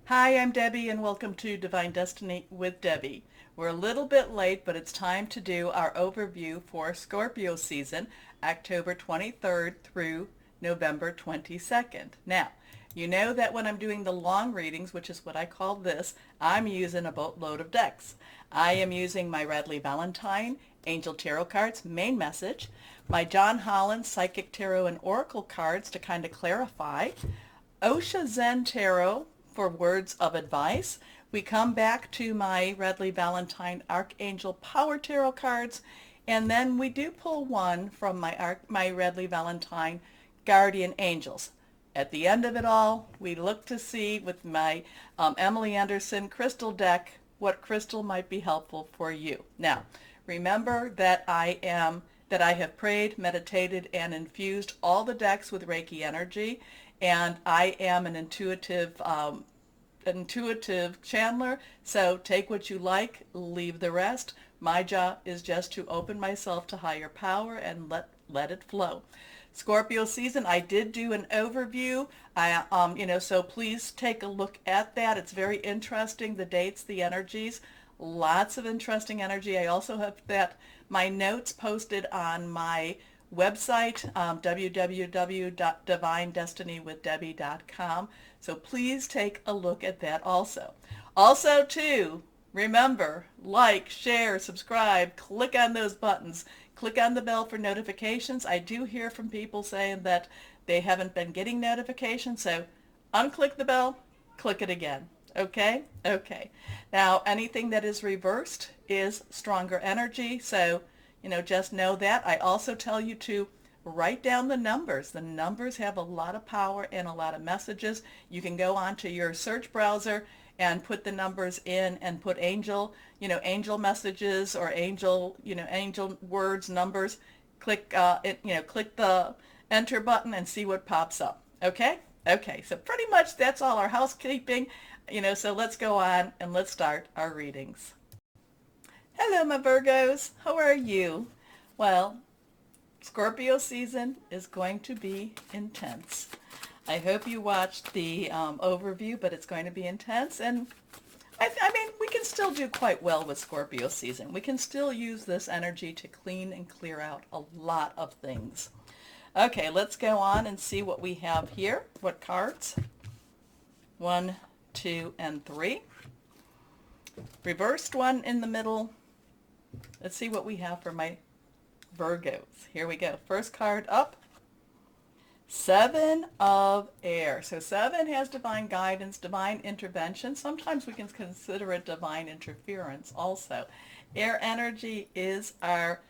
Hi, I'm Debbie and welcome to Divine Destiny with Debbie. We're a little bit late, but it's time to do our overview for Scorpio season, October 23rd through November 22nd. Now, you know that when I'm doing the long readings, which is what I call this, I'm using a boatload of decks. I am using my Radley Valentine Angel Tarot cards, main message, my John Holland Psychic Tarot and Oracle cards to kind of clarify, Osha Zen Tarot for words of advice. We come back to my Radley Valentine Archangel Power Tarot cards, and then we do pull one from my Radley Valentine Guardian Angels. At the end of it all, we look to see with my Emily Anderson crystal deck what crystal might be helpful for you. Now, remember that I have prayed, meditated, and infused all the decks with Reiki energy, and I am an intuitive channeler, so take what you like, leave the rest. My job is just to open myself to higher power and let it flow. Scorpio season, I did do an overview. So please take a look at that. It's very interesting, the dates, the energies, lots of interesting energy. I also have my notes posted on my website, www.divinedestinywithdebbie.com. So please take a look at that also. Also, too, remember, like, share, subscribe, click on those buttons, click on the bell for notifications. I do hear from people saying that they haven't been getting notifications, so unclick the bell, click it again. Okay? Okay. Now, anything that is reversed is stronger energy, so just know that. I also tell you to write down the numbers. The numbers have a lot of power and a lot of messages. You can go onto your search browser and put the numbers in and put angel messages or angel words, numbers. Click click the enter button and see what pops up. Okay? Okay. So pretty much that's all our housekeeping. So let's go on and let's start our readings. Hello, my Virgos. How are you? Well, Scorpio season is going to be intense. I hope you watched the overview, but it's going to be intense. And I mean, we can still do quite well with Scorpio season. We can still use this energy to clean and clear out a lot of things. Okay, let's go on and see what we have here. What cards? 1, 2, and 3. Reversed one in the middle. Let's see what we have for my Virgos. Here we go. First card up. 7 of Air. So 7 has divine guidance, divine intervention. Sometimes we can consider it divine interference also. Air energy is our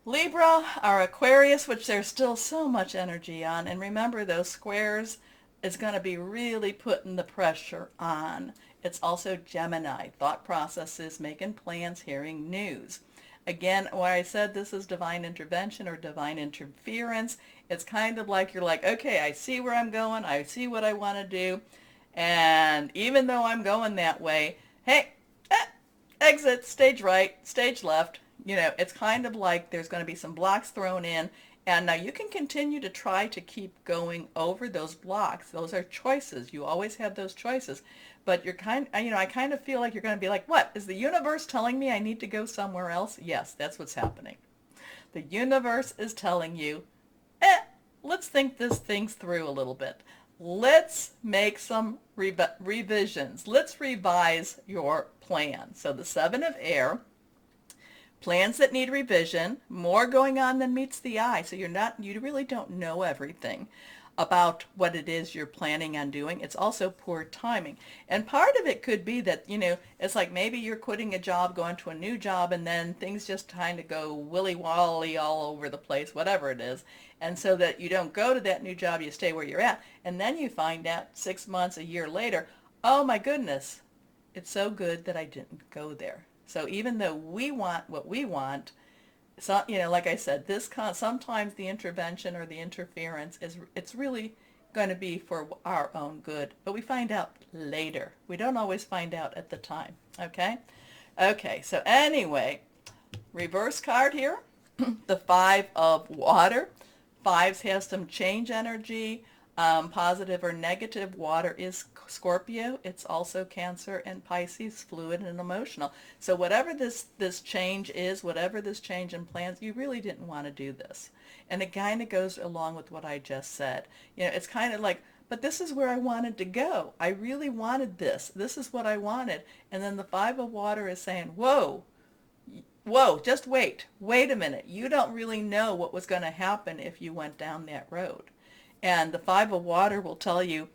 Libra, our Aquarius, which there's still so much energy on. And remember, those squares is going to be really putting the pressure on. It's also Gemini, thought processes, making plans, hearing news. Again, when I said this is divine intervention or divine interference, it's kind of like you're like, okay, I see where I'm going. I see what I want to do. And even though I'm going that way, hey, exit, stage right, stage left. It's kind of like there's going to be some blocks thrown in. And now you can continue to try to keep going over those blocks. Those are choices. You always have those choices. But I kind of feel like you're going to be like, what? Is the universe telling me I need to go somewhere else? Yes, that's what's happening. The universe is telling you, let's think this thing through a little bit. Let's make some revisions. Let's revise your plan. So the 7 of Air, plans that need revision, more going on than meets the eye. So you really don't know everything about what it is you're planning on doing. It's also poor timing. And part of it could be that, it's like maybe you're quitting a job, going to a new job, and then things just kind of go willy-wally all over the place, whatever it is. And so that you don't go to that new job, you stay where you're at. And then you find out 6 months, a year later, oh my goodness, it's so good that I didn't go there. So even though we want what we want, so, like I said, sometimes the intervention or the interference it's really going to be for our own good, but we find out later. We don't always find out at the time. Okay? Okay, so anyway, reverse card here, the 5 of Water. 5s has some change energy, Positive or negative, water is Scorpio. It's also Cancer and Pisces, fluid and emotional. So whatever this change is, whatever this change in plans, you really didn't want to do this. And it kind of goes along with what I just said. It's kind of like, but this is where I wanted to go. I really wanted this. This is what I wanted. And then the Five of Water is saying, whoa, whoa, just wait. Wait a minute. You don't really know what was going to happen if you went down that road. And the Five of Water will tell you,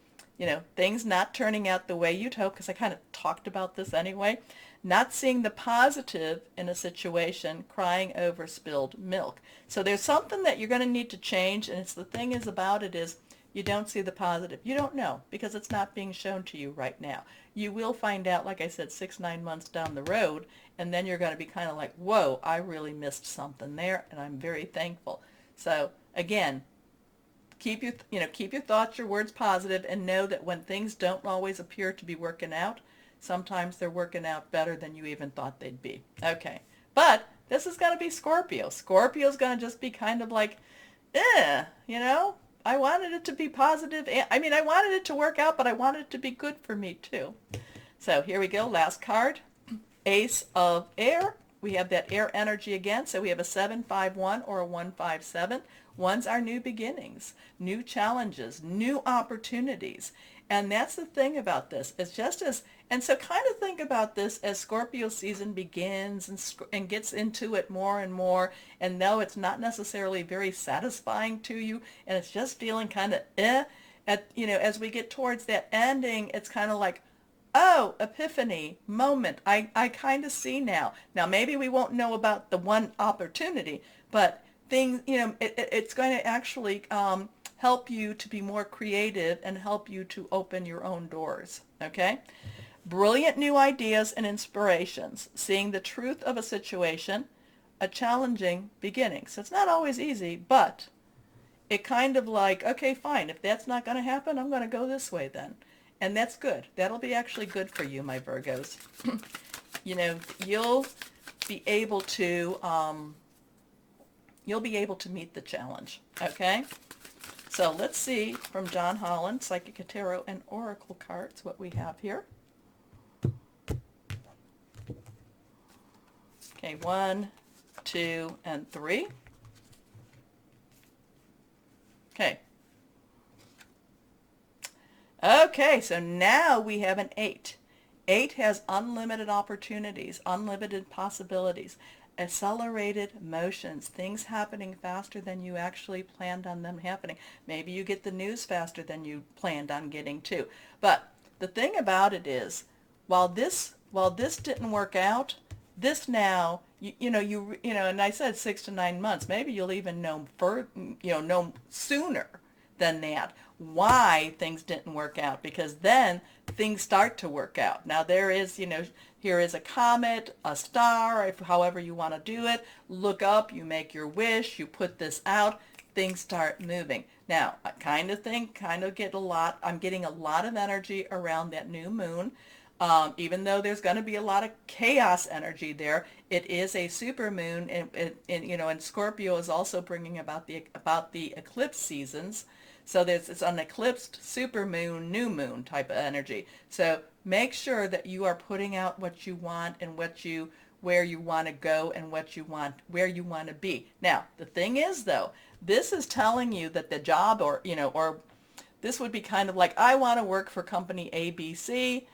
things not turning out the way you'd hope, because I kind of talked about this anyway. Not seeing the positive in a situation, crying over spilled milk. So there's something that you're going to need to change, and it's the thing is about it is you don't see the positive. You don't know because it's not being shown to you right now. You will find out, like I said, 6-9 months down the road, and then you're going to be kind of like, whoa, I really missed something there, and I'm very thankful. So again, keep your thoughts, your words positive, and know that when things don't always appear to be working out, sometimes they're working out better than you even thought they'd be. Okay, but this is going to be Scorpio. Scorpio's going to just be kind of like, I wanted it to be positive. I wanted it to work out, but I wanted it to be good for me too. So here we go, last card, Ace of Air. We have that air energy again, so we have a 7-5-1 or a 1-5-7. Ones are new beginnings, new challenges, new opportunities. And that's the thing about this. It's just as, and so kind of think about this as Scorpio season begins and gets into it more and more. And though it's not necessarily very satisfying to you, and it's just feeling kind of as we get towards that ending, it's kind of like, oh, epiphany, moment. I kind of see now. Now, maybe we won't know about the one opportunity, but things, it's going to actually help you to be more creative and help you to open your own doors, okay? Brilliant new ideas and inspirations, seeing the truth of a situation, a challenging beginning. So it's not always easy, but it kind of like, okay, fine, if that's not going to happen, I'm going to go this way then. And that's good. That'll be actually good for you, my Virgos. You'll be able to meet the challenge, okay? So let's see from John Holland, Psychic Tarot and Oracle cards, what we have here. Okay, 1, 2, and 3. Okay. Okay, so now we have an 8. 8 has unlimited opportunities, unlimited possibilities, accelerated motions, things happening faster than you actually planned on them happening. Maybe you get the news faster than you planned on getting too. But the thing about it is, while this didn't work out, this now, and I said 6 to 9 months, maybe you'll even know sooner than that why things didn't work out, because then things start to work out. Now there is, here is a comet, a star, however you want to do it. Look up, you make your wish, you put this out, things start moving. Now, I I'm getting a lot of energy around that new moon. Even though there's going to be a lot of chaos energy there, it is a super moon, and Scorpio is also bringing about the eclipse seasons. So it's an eclipsed super moon, new moon type of energy. So make sure that you are putting out what you want and where you want to go and where you want to be. Now, the thing is though, this is telling you that the job or this would be kind of like, I want to work for company ABC,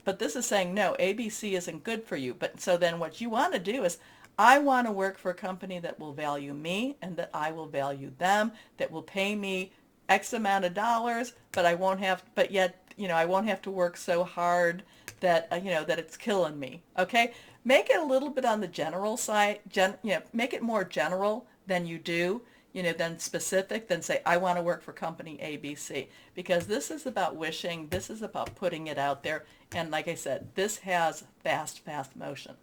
but this is saying, no, ABC isn't good for you. But so then what you want to do is, I want to work for a company that will value me and that I will value them, that will pay me X amount of dollars, but I won't have to work so hard that, that it's killing me. Okay. Make it a little bit on the general side, make it more general than you do, than specific, than say, I want to work for company ABC, because this is about wishing, this is about putting it out there. And like I said, this has fast motion.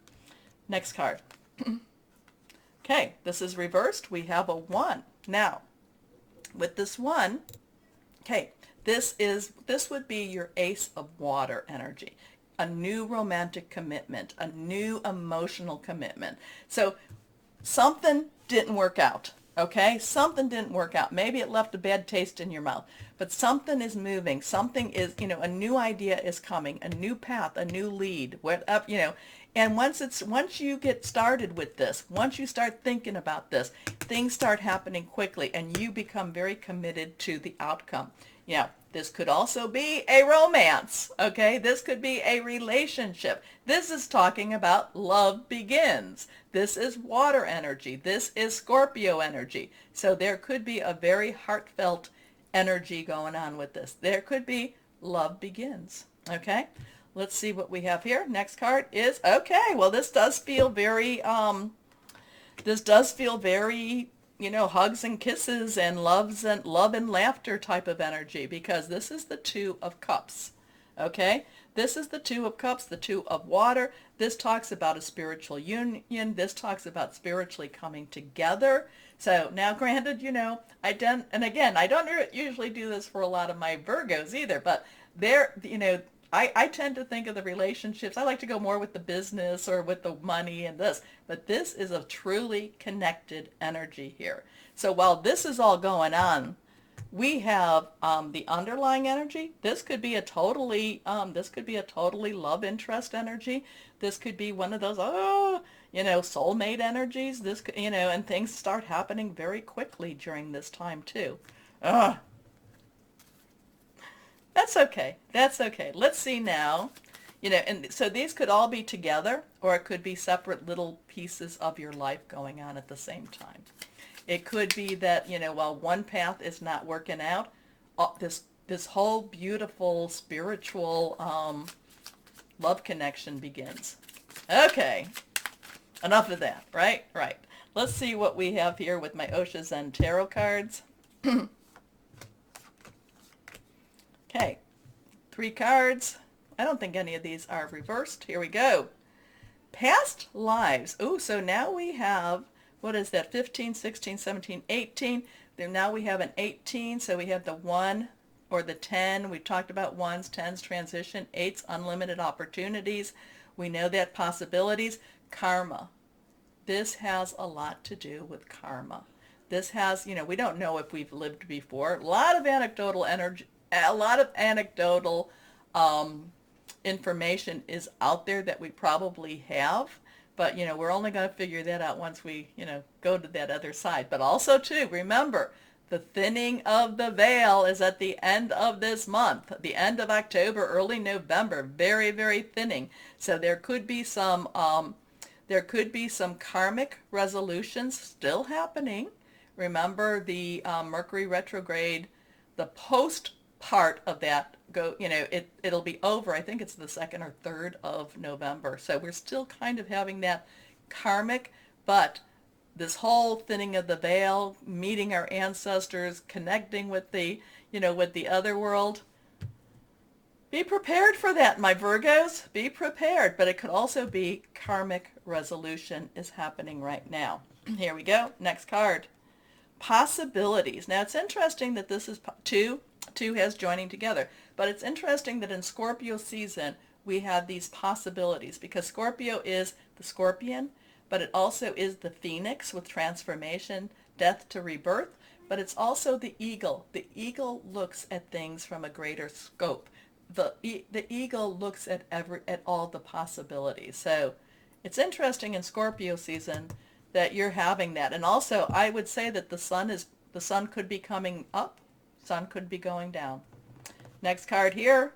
Next card. Okay, this is reversed. We have a 1. Now, with this 1, okay, this would be your Ace of Water energy, a new romantic commitment, a new emotional commitment. So something didn't work out. Okay, something didn't work out. Maybe it left a bad taste in your mouth, but something is moving. Something is, a new idea is coming, a new path, a new lead, what up, and once you get started with this, once you start thinking about this, things start happening quickly and you become very committed to the outcome. This could also be a romance, okay? This could be a relationship. This is talking about love begins. This is water energy. This is Scorpio energy. So there could be a very heartfelt energy going on with this. There could be love begins, okay? Let's see what we have here. Next card is, okay, well, this does feel very, hugs and kisses and love and laughter type of energy, because this is the Two of Cups. Okay? This is the Two of Cups, the Two of Water. This talks about a spiritual union. This talks about spiritually coming together. So now granted, I don't usually do this for a lot of my Virgos either, but I tend to think of the relationships. I like to go more with the business or with the money and this, but this is a truly connected energy here. So while this is all going on, we have the underlying energy. This could be a totally love interest energy. This could be one of those soulmate energies. This could, and things start happening very quickly during this time too. Ugh. That's okay. That's okay. Let's see now. And so these could all be together, or it could be separate little pieces of your life going on at the same time. It could be that, while one path is not working out, this whole beautiful spiritual love connection begins. Okay. Enough of that, right? Right. Let's see what we have here with my Osho Zen Tarot cards. Okay, 3 cards. I don't think any of these are reversed. Here we go. Past lives. Oh, so now we have, what is that, 15, 16, 17, 18. Then now we have an 18, so we have the 1 or the 10. We've talked about 1s, 10s, transition, 8s, unlimited opportunities. We know that possibilities. Karma. This has a lot to do with karma. This has, we don't know if we've lived before. A lot of anecdotal information is out there that we probably have, but we're only going to figure that out once we go to that other side. But also too, remember, the thinning of the veil is at the end of this month, the end of October, early November. Very, very thinning. So there could be some karmic resolutions still happening. Remember the Mercury retrograde, the post part of that it'll be over. I think it's the 2nd or 3rd of November. So we're still kind of having that karmic, but this whole thinning of the veil, meeting our ancestors, connecting with the other world. Be prepared for that, my Virgos. Be prepared. But it could also be karmic resolution is happening right now. Here we go. Next card. Possibilities. Now it's interesting that this is two has joining together, but it's interesting that in Scorpio season we have these possibilities, because Scorpio is the scorpion, but it also is the phoenix with transformation, death to rebirth, but it's also the eagle. The eagle looks at things from a greater scope. The eagle looks at all the possibilities. So it's interesting in Scorpio season that you're having that. And also I would say that the sun could be coming up, sun could be going down. Next card here.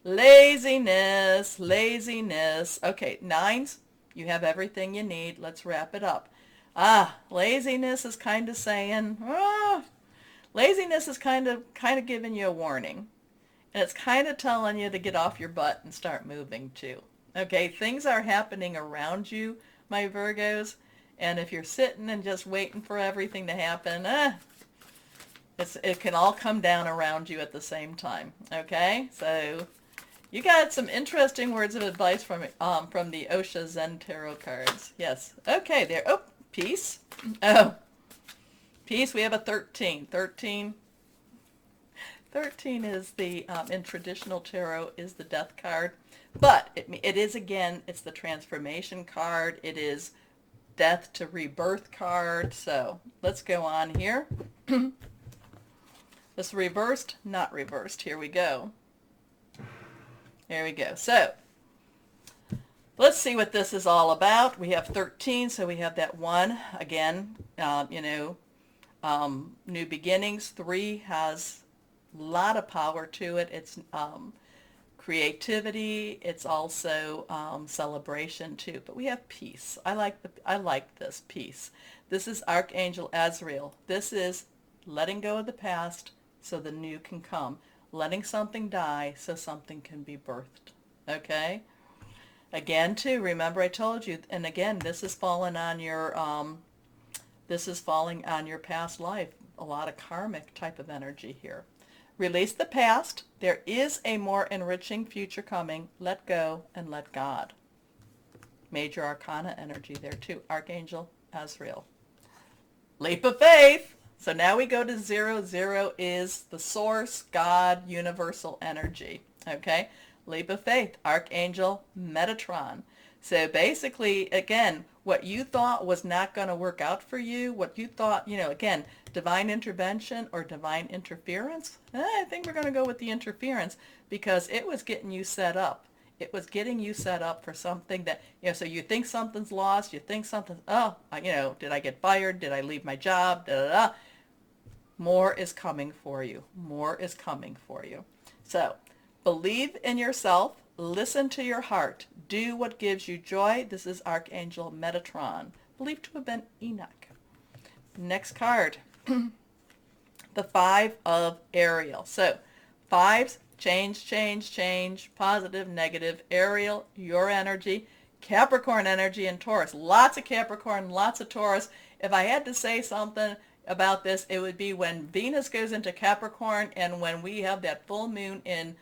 Laziness. Okay, 9s, you have everything you need. Let's wrap it up. Laziness is kind of saying, laziness is kind of giving you a warning. And it's kind of telling you to get off your butt and start moving too. Okay, things are happening around you, my Virgos. And if you're sitting and just waiting for everything to happen, it can all come down around you at the same time. Okay, so you got some interesting words of advice from the Osho Zen Tarot cards. Yes. Okay, there. Oh, peace. Oh, peace. We have a 13. 13 is the, in traditional tarot, is the death card. But it is, again, it's the transformation card. It is death to rebirth card. So let's go on here. This reversed, not reversed. Here we go. There we go. So let's see what this is all about. We have 13, so we have that 1. Again, new beginnings. 3 has a lot of power to it. It's creativity. It's also celebration too. But we have peace. I like this peace. This is Archangel Azrael. This is letting go of the past so the new can come. Letting something die so something can be birthed. Okay? Again, too, remember I told you, and again, this is falling on your past life. A lot of karmic type of energy here. Release the past. There is a more enriching future coming. Let go and let God. Major Arcana energy there too. Archangel Azrael. Leap of faith. So now we go to 0. 0 is the source, God, universal energy. Okay? Leap of faith. Archangel Metatron. So basically, again, what you thought was not going to work out for you, what you thought, again, divine intervention or divine interference, I think we're going to go with the interference because it was getting you set up. It was getting you set up for something that, so you think something's lost, you think something's, did I get fired? Did I leave my job? Da, da, da. More is coming for you. More is coming for you. So believe in yourself. Listen to your heart. Do what gives you joy. This is Archangel Metatron, believed to have been Enoch. Next card, the 5 of Ariel. So 5s, change, positive, negative. Ariel, your energy. Capricorn energy and Taurus. Lots of Capricorn, lots of Taurus. If I had to say something about this, it would be when Venus goes into Capricorn and when we have that full moon in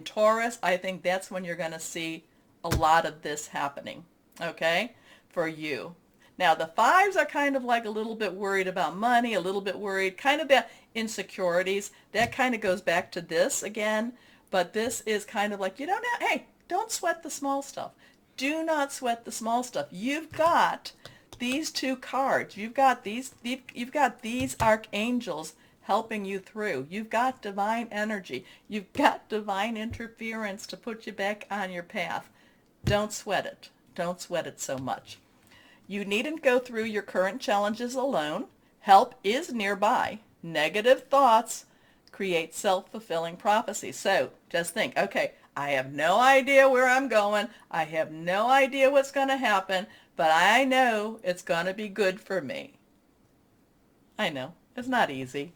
Taurus, I think that's when you're going to see a lot of this happening, okay, for you. Now, the 5s are kind of like a little bit worried about money, a little bit worried, kind of about insecurities. That kind of goes back to this again, but this is kind of like, don't sweat the small stuff. Do not sweat the small stuff. You've got these 2 cards. You've got these archangels helping you through. You've got divine energy. You've got divine interference to put you back on your path. Don't sweat it. Don't sweat it so much. You needn't go through your current challenges alone. Help is nearby. Negative thoughts create self-fulfilling prophecy. So just think, okay, I have no idea where I'm going. I have no idea what's going to happen, but I know it's going to be good for me. I know. It's not easy.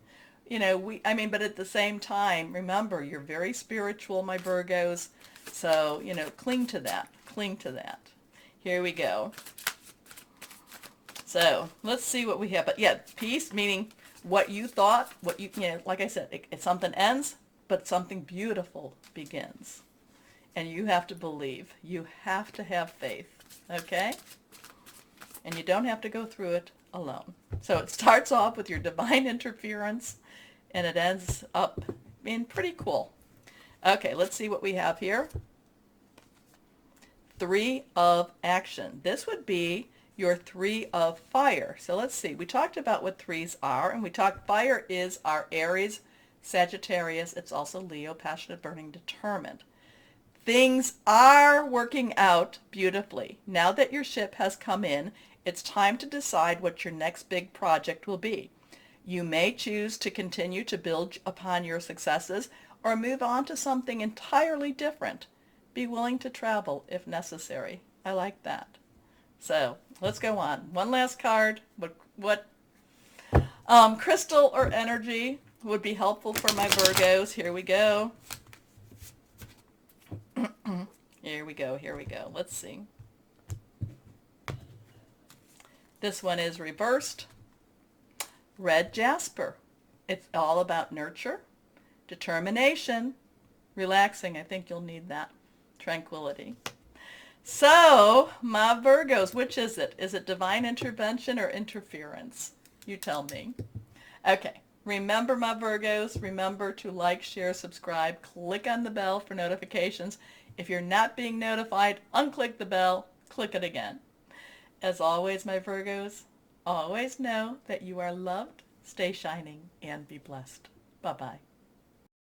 But at the same time, remember, you're very spiritual, my Virgos. So, cling to that. Cling to that. Here we go. So, let's see what we have. But yeah, peace, meaning what you thought, like I said, something ends, but something beautiful begins. And you have to believe. You have to have faith. Okay? And you don't have to go through it alone. So it starts off with your divine interference, and it ends up being pretty cool. Okay, let's see what we have here. 3 of action. This would be your 3 of fire. So let's see. We talked about what 3s are, and we talked fire is our Aries, Sagittarius. It's also Leo, passionate, burning, determined. Things are working out beautifully. Now that your ship has come in, it's time to decide what your next big project will be. You may choose to continue to build upon your successes or move on to something entirely different. Be willing to travel if necessary. I like that. So let's go on. One last card. What crystal or energy would be helpful for my Virgos? Here we go. Here we go. Let's see. This one is reversed. Red jasper. It's all about nurture, determination, relaxing. I think you'll need that. Tranquility. So, my Virgos, which is it? Is it divine intervention or interference? You tell me. Okay. Remember, my Virgos, remember to like, share, subscribe. Click on the bell for notifications. If you're not being notified, unclick the bell, click it again. As always, my Virgos, always know that you are loved, stay shining, and be blessed. Bye-bye.